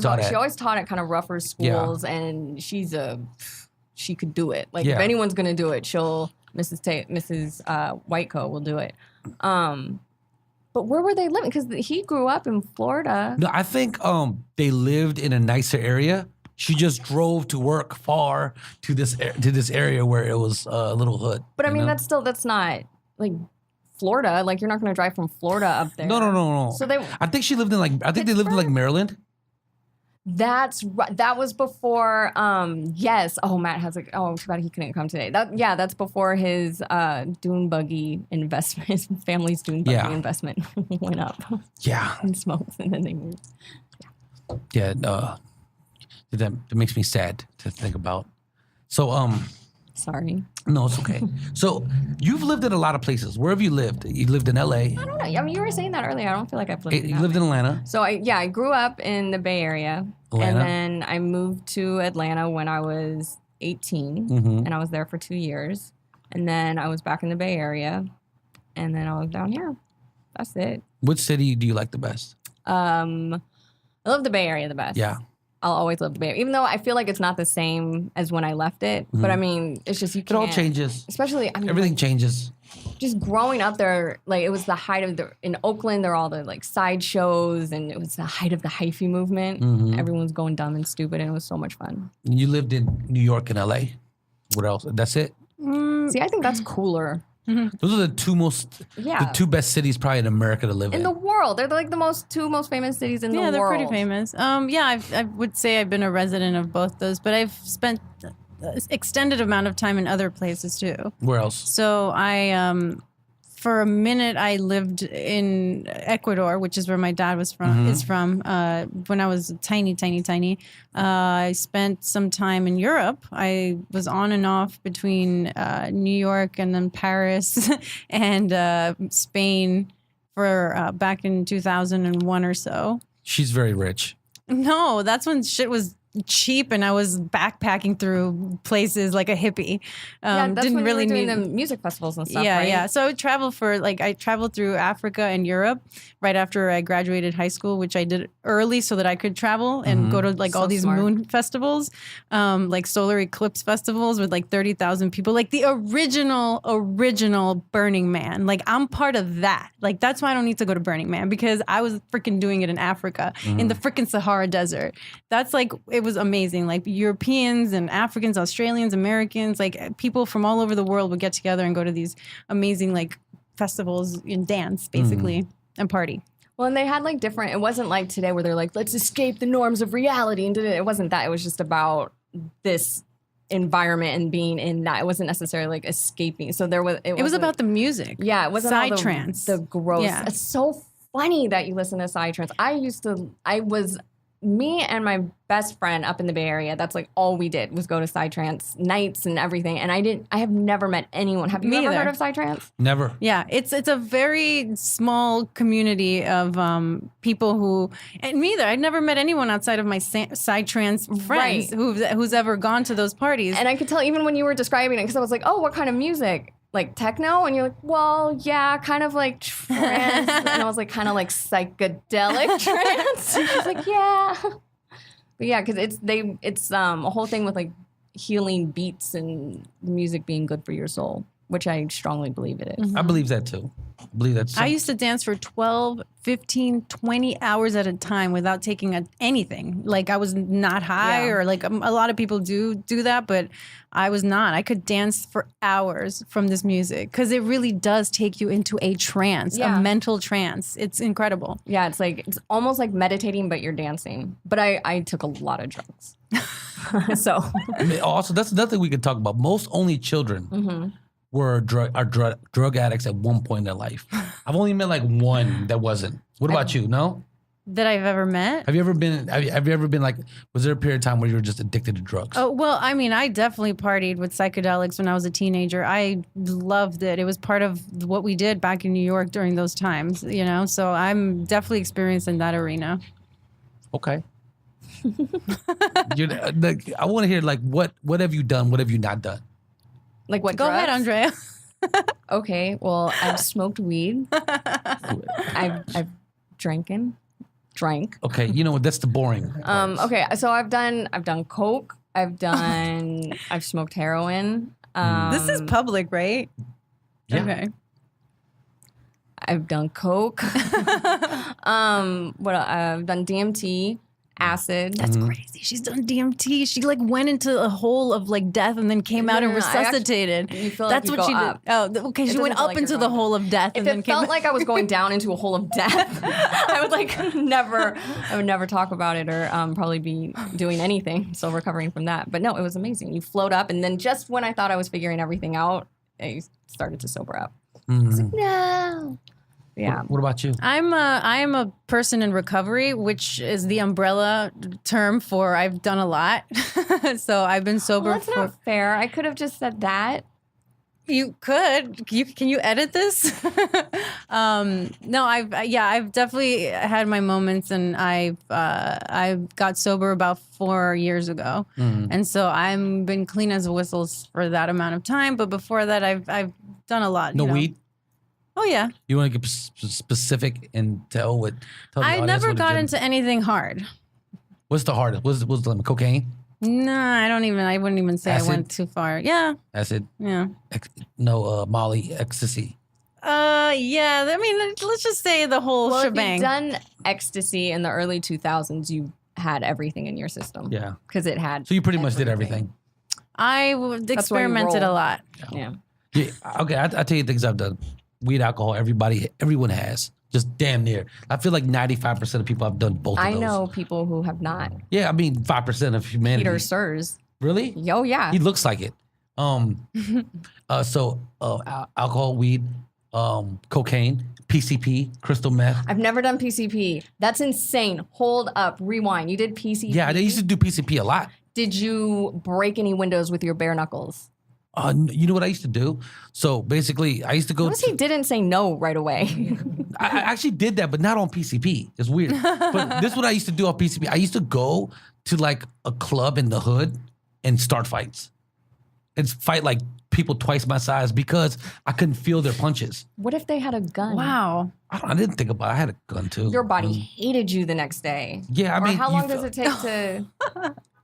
taught at. She always taught at kind of rougher schools, and she could do it. Like, Yeah. if anyone's gonna do it, Mrs. Whitecoat will do it. But where were they living? Because he grew up in Florida. No, I think they lived in a nicer area. She just drove to work far to this area where it was a little hood. But I mean, that's not like Florida. Like, you're not going to drive from Florida up there. No. So I think they lived in Maryland. That's right. That was before. Yes. Oh, Matt has too bad he couldn't come today. That's before his dune buggy investment, his family's dune buggy investment went up. Yeah. And smokes, and then they moved. Yeah. That makes me sad to think about. So, Sorry. No, it's okay. So, you've lived in a lot of places. Where have you lived? You lived in LA. I don't know. I mean, you were saying that earlier. I don't feel like I've lived. You lived in Atlanta. So I grew up in the Bay Area, and then I moved to Atlanta when I was 18, and I was there for 2 years, and then I was back in the Bay Area, and then I was down here. That's it. Which city do you like the best? I love the Bay Area the best. Yeah. I'll always love the Bay Area, even though I feel like it's not the same as when I left it. But I mean, it's just you can't. It all changes. Especially, I mean, everything changes. Just growing up there, like, it was the height of in Oakland, there were all the, like, sideshows, and it was the height of the hyphy movement. Everyone was going dumb and stupid, and it was so much fun. You lived in New York and LA. What else? That's it? See, I think that's cooler. Those are the two best cities probably in America to live in. In the world. They're like the two most famous cities in the world. Yeah, they're pretty famous. I would say I've been a resident of both those, but I've spent extended amount of time in other places too. Where else? So for a minute, I lived in Ecuador, which is where my dad was from. Is from when I was tiny. I spent some time in Europe. I was on and off between New York and then Paris and Spain for back in 2001 or so. She's very rich. No, that's when shit was cheap and I was backpacking through places like a hippie. That's didn't when really you were doing need the music festivals and stuff, yeah, right? yeah. So I would travel I traveled through Africa and Europe right after I graduated high school, which I did early so that I could travel and go to like all these smart. moon festivals, like solar eclipse festivals with like 30,000 people, like the original Burning Man. Like I'm part of that. Like that's why I don't need to go to Burning Man because I was freaking doing it in Africa in the freaking Sahara Desert. That's like, it was amazing. Like Europeans and Africans, Australians, Americans, like people from all over the world would get together and go to these amazing like festivals and dance basically and party. Well, and they had like different, it wasn't like today where they're like, let's escape the norms of reality. And it wasn't that. It was just about this environment and being in that. It wasn't necessarily like escaping. So it was about the music. Yeah, it wasn't all Psytrance. the gross. Yeah. It's so funny that you listen to Psytrance. Me and my best friend up in the Bay Area, that's like all we did was go to Psytrance nights and everything. And I have never met anyone. Have you ever heard of Psytrance? Never. Yeah, it's a very small community of people who, and me either. I'd never met anyone outside of my Psytrance friends who's ever gone to those parties. And I could tell even when you were describing it, because I was like, oh, what kind of music? Like techno? And you're like, well, yeah, kind of like trance. And I was like, kind of like psychedelic trance. And she's like, yeah. But yeah, because it's a whole thing with like healing beats and music being good for your soul, which I strongly believe it is. I believe that too. I used to dance for 12, 15, 20 hours at a time without taking anything. Like I was not high or like a lot of people do that, but I was not. I could dance for hours from this music because it really does take you into a trance, a mental trance. It's incredible. Yeah, it's almost like meditating, but you're dancing. But I took a lot of drugs. So I mean, also, that's another thing we could talk about. Most only children were drug addicts at one point in their life. I've only met like one that wasn't. What about you? No? That I've ever met? Have you ever been like, was there a period of time where you were just addicted to drugs? Oh, well, I mean, I definitely partied with psychedelics when I was a teenager. I loved it. It was part of what we did back in New York during those times, you know? So I'm definitely experienced in that arena. Okay. I want to hear like, what have you done? What have you not done? like what Go drugs? ahead, Andrea. Okay, well, I've smoked weed. I've drank. Okay, you know what? That's the boring. parts. Okay, so I've done coke. I've smoked heroin. This is public, right? Yeah. Okay. I've done coke. I've done DMT, acid. That's crazy. She's done DMT. She like went into a hole of like death and then came out and resuscitated. You feel like That's you what go she up. did. Oh, okay. She doesn't went feel up like into you're the going hole of death If and then it came felt out. like I was going down into a hole of death, I would never talk about it or probably be doing anything. So recovering from that. But no, it was amazing. You float up, and then just when I thought I was figuring everything out, I started to sober up. I was like, no. Yeah. What about you? I am a person in recovery, which is the umbrella term for I've done a lot. So I've been sober Well, that's for. not fair. I could have just said that. You could. Can you edit this? No, I've definitely had my moments, and I got sober about 4 years ago, and so I've been clean as a whistle for that amount of time. But before that, I've done a lot. No you know? weed? Oh yeah. You want to get specific and tell the I audience never what got it- into anything hard. What's the hardest? What's the limit? Cocaine? No, I wouldn't even say Acid? I went too far. Yeah. Acid? Yeah. Molly, ecstasy. Yeah. I mean, let's just say the whole Well, shebang. if you've done ecstasy in the early 2000s, you had everything in your system. Yeah. Because it had. So you pretty much did everything. I why you experimented a roll. lot. Yeah. Yeah, okay, I tell you things I've done. Weed, alcohol, everyone has. Just damn near. I feel like 95% of people have done both of those. I know people who have not. Yeah, I mean 5% of humanity. Peter Sirs. Really? Oh yeah. He looks like it. Alcohol, weed, cocaine, PCP, crystal meth. I've never done PCP. That's insane. Hold up. Rewind. You did PCP? Yeah, they used to do PCP a lot. Did you break any windows with your bare knuckles? You know what I used to do? So basically, I used to go. Notice he didn't say no right away. I actually did that, but not on PCP. It's weird. But this is what I used to do on PCP. I used to go to like a club in the hood and start fights. And fight like people twice my size because I couldn't feel their punches. What if they had a gun? Wow. I didn't think about it. I had a gun too. Your body hated you the next day. Yeah, I mean. Or how long does it take to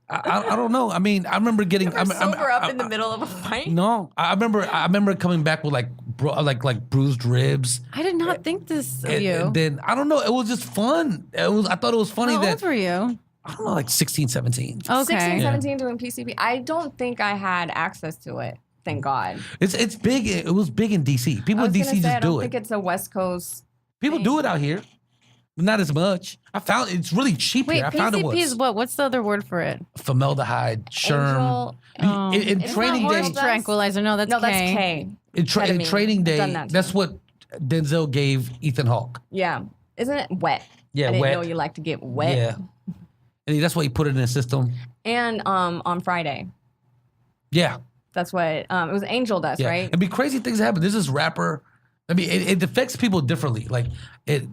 I don't know. I mean, I remember getting. sober up in the middle of a fight? No, I remember coming back with like bruised ribs. I did not think this of you. And then I don't know. It was just fun. I thought it was funny How that old were you? I don't know, like 16, 17. Okay. 16, 17 doing PCP. I don't think I had access to it. Thank God. It's big. It was big in DC. People I in was DC gonna say, just I don't do think it. it's a West Coast. People do it out here, but not as much. I found it's really cheap Wait, here. I found it PCP is was what? What's the other word for it? formaldehyde, sherm. Angel- In It's training not day, horse Tranquilizer. No, that's No, that's K. K. in ketamine. training I've day, done that too. that's what Denzel gave Ethan Hawke. Yeah. Isn't it wet? Yeah, I didn't wet. know you like to get wet. Yeah, and that's why he put it in his system. And on Friday. Yeah. That's what it was angel dust, Yeah. right? I mean, crazy things happen. This is rapper. I mean, it affects people differently. Like,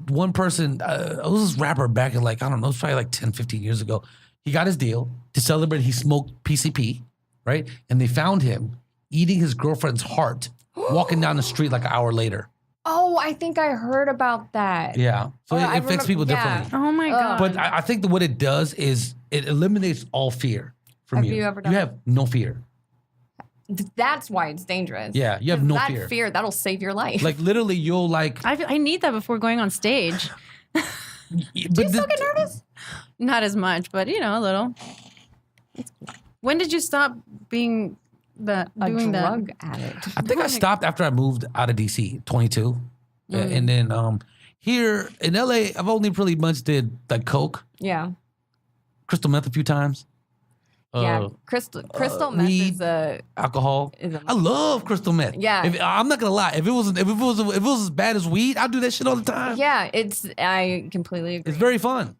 one person, it was this rapper back in like, I don't know, it was probably like 10, 15 years ago. He got his deal to celebrate. He smoked PCP, right? And they found him eating his girlfriend's heart, walking down the street like an hour later. Oh, I think I heard about that. Yeah. So Oh, it I affects remember- people yeah. differently. Oh my God. But I think that what it does is it eliminates all fear from Have you. you ever done You have no fear. That's why it's dangerous. Yeah, you have no that fear. that'll save your life. Like, literally, you'll like. I need that before going on stage. Do you still get nervous? Not as much, but a little. When did you stop being doing drug addict. I think I stopped after I moved out of DC, 22. And then here in LA, I've only pretty much did like coke, Yeah. crystal meth a few times. Yeah. Crystal meth weed, is a alcohol. is a- I love crystal meth. Yeah. I'm not gonna lie. If it was as bad as weed, I'd do that shit all the time. yeah, I completely agree. It's very fun.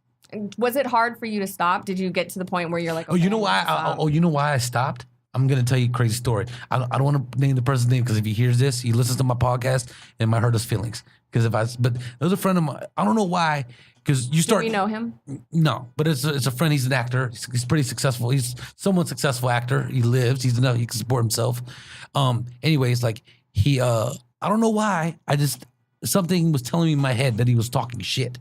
Was it hard for you to stop? Did you get to the point where you're like, Oh, you okay, know I need to why? stop? You know why I stopped? I'm gonna tell you a crazy story. I don't want to name the person's name because if he hears this, he listens to my podcast, it might hurt his feelings. But there was a friend of mine. I don't know why. Because you Do start. we know him? No, but it's a friend. He's an actor. He's pretty successful. He's somewhat successful actor. He lives. He's enough. He can support himself. Anyways, like he. I don't know why. Something was telling me in my head that he was talking shit.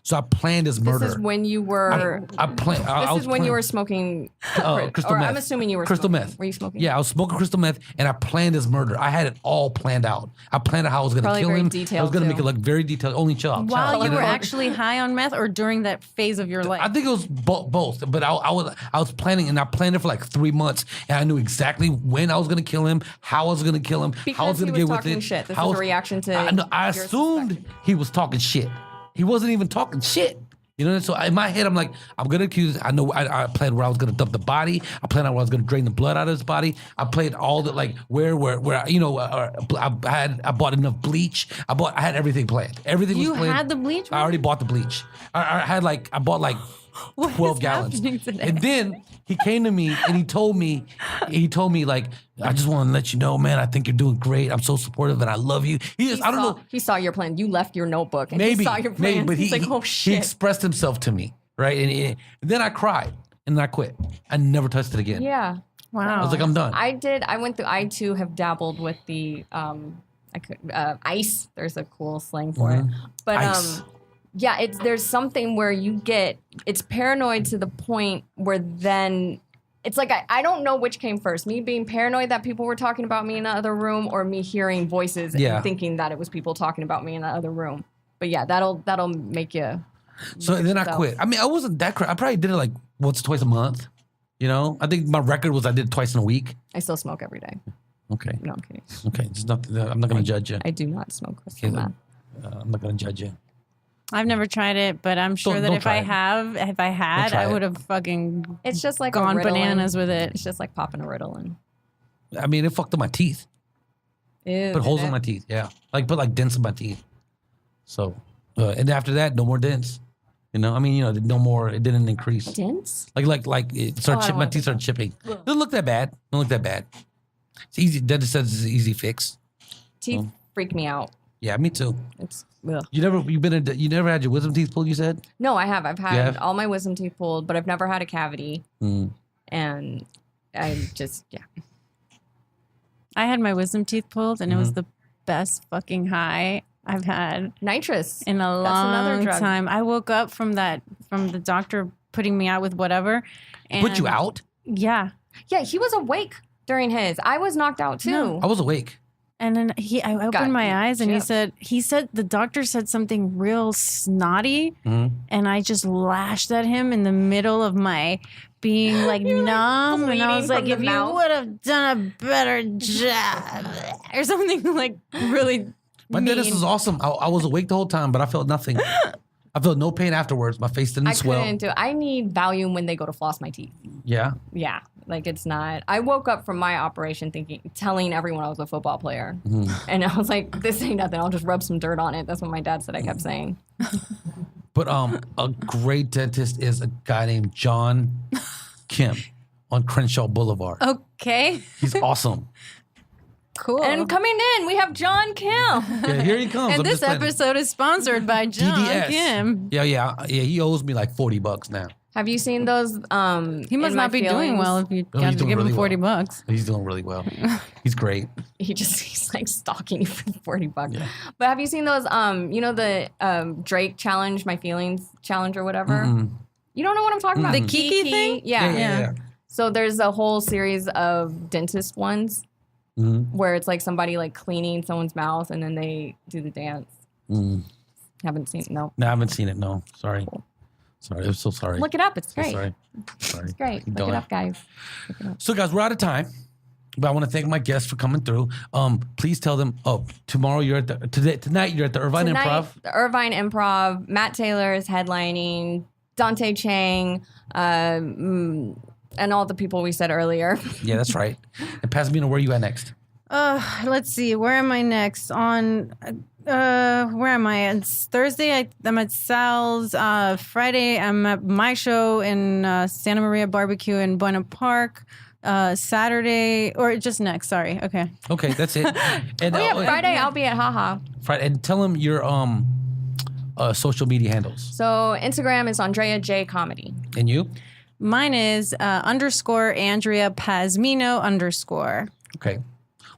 So I planned his murder. This is when you were. This is when you were smoking. crystal or meth. I'm assuming you were crystal smoking. meth. Were you smoking? Yeah, I was smoking crystal meth, and I planned his murder. I had it all planned out. I planned out how I was going to Probably kill very him. I detailed, was going to too. make it look very detailed. Only chill. While you know? were actually high on meth, or during that phase of your life? I think it was both, but I was planning, and I planned it for like 3 months, and I knew exactly when I was going to kill him, how I was going to kill him, how I was Because he going to was get with talking it. shit. This how is a reaction to I your assumed suspicion. he was talking shit. He wasn't even talking shit. You know, so in my head, I'm like, I'm gonna accuse. I know I planned where I was gonna dump the body. I planned out where I was gonna drain the blood out of his body. I played all the like where I bought enough bleach. I had everything planned. Everything You was planned. had the bleach? I already bought the bleach. I bought like What 12 is gallons. happening today? And then he came to me and he told me like, I just want to let you know, man, I think you're doing great. I'm so supportive and I love you. I don't know. He saw your plan. You left your notebook and Maybe, he saw your plan. but He's like, oh he shit. expressed himself to me, right? And then I cried and then I quit. I never touched it again. Yeah. I was Wow. like, I'm done. I went through. I too have dabbled with the ice. There's a cool slang for it, but Ice. yeah, there's something where it's paranoid to the point where then it's like I don't know which came first, me being paranoid that people were talking about me in the other room, or me hearing voices Yeah. and thinking that it was people talking about me in the other room. But yeah, that'll make you. So then I yourself. quit. I mean, I wasn't that crazy. I probably did it like once or twice a month. You know, I think my record was I did it twice in a week. I still smoke every day. Okay. No, I'm kidding. Okay. There's nothing. I'm not going to judge you. I do not smoke crystal Okay, meth. I'm not going to judge you. I've never tried it, but I'm sure that don't if try I it. had, try I it. would have fucking It's just like gone a Ritalin. bananas with it. It's just like popping a Ritalin. I mean, it fucked up my teeth. Ew, Put holes did in it? my teeth. Yeah. Like put like dents in my teeth. So, and after that, no more dents. You know, I mean, no more. It didn't increase. Dents? Like it started Oh, I don't chipping. My wanna teeth started chipping. Doesn't look that bad. Don't look that bad. It's easy. Dentist says it's an easy fix. Teeth freak me out. Yeah, me too. It's ugh. You never had your wisdom teeth pulled. You said. No, I have. I've had have? all my wisdom teeth pulled, but I've never had a cavity. Mm. And I just, I had my wisdom teeth pulled, and it Mm-hmm. was the best fucking high I've had nitrous. in a That's another long drug. time. I woke up from the doctor putting me out with whatever. And Put you out? Yeah. Yeah, he was awake during his. I was knocked out too. No. I was awake. And then I opened Got my eyes, and chips. he said the doctor said something real snotty, Mm-hmm. and I just lashed at him in the middle of my being like numb, and I bleeding was like, from the if you mouth. would have done a better job, or something like really. My dentist was awesome. I was awake the whole time, but I felt nothing. I felt no pain afterwards. My face didn't I swell. couldn't do it. I need Valium when they go to floss my teeth. Yeah. Yeah, like it's not. I woke up from my operation telling everyone I was a football player. Mm-hmm. And I was like, this ain't nothing. I'll just rub some dirt on it. That's what my dad said I kept saying. But a great dentist is a guy named John Kim on Crenshaw Boulevard. Okay, He's awesome. cool. And coming in, we have John Kim. Yeah, here he comes. And I'm this just playing. episode is sponsored by John DDS. Kim. Yeah. He owes me like $40 now. Have you seen those? He must not be doing well if you No, got he's to doing give really him $40 well. bucks. He's doing really well. He's great. He's like stalking you for $40. Yeah. But have you seen those? The Drake challenge, my feelings challenge or whatever. Mm-mm. You don't know what I'm talking about? The Kiki thing? Yeah. Yeah. So there's a whole series of dentist ones Mm-hmm. where it's like somebody like cleaning someone's mouth and then they do the dance. Mm. Haven't seen? No. No, I haven't seen it. No, sorry. Sorry, I'm so sorry. Look it up. It's So great. sorry. Sorry. It's great. Keep Look doing it up, guys. Look it up. So, guys, we're out of time. But I want to thank my guests for coming through. Please tell them. Oh, tomorrow you're at tonight you're at the Irvine Improv. The Irvine Improv. Matt Taylor is headlining. Dante Chang, and all the people we said earlier. Yeah, that's right. And Pazmino, where are you at next? Let's see. Where am I next? On where am I? It's Thursday. I'm at Sal's. Friday, I'm at my show in Santa Maria Barbecue in Buena Park. Saturday, or just next. Sorry. Okay. Okay, that's it. And Friday I'll be at Haha. Friday, and tell them your social media handles. So Instagram is Andrea J Comedy. And you? Mine is _ Andrea Pazmino _ Okay.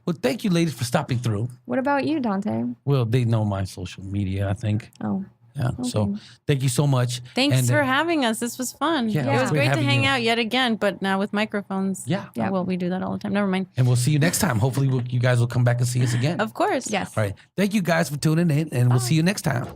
Well, thank you, ladies, for stopping through. What about you, Dante? Well, they know my social media, I think. Oh. Yeah. So thank you so much. Thanks And, for having us. This was fun. Yeah, It was great to having hang you. out yet again, but now with microphones. Yeah. Yeah. Well, we do that all the time. Never mind. And we'll see you next time. Hopefully, you guys will come back and see us again. Of course. Yes. All right. Thank you guys for tuning in, and we'll see you next time.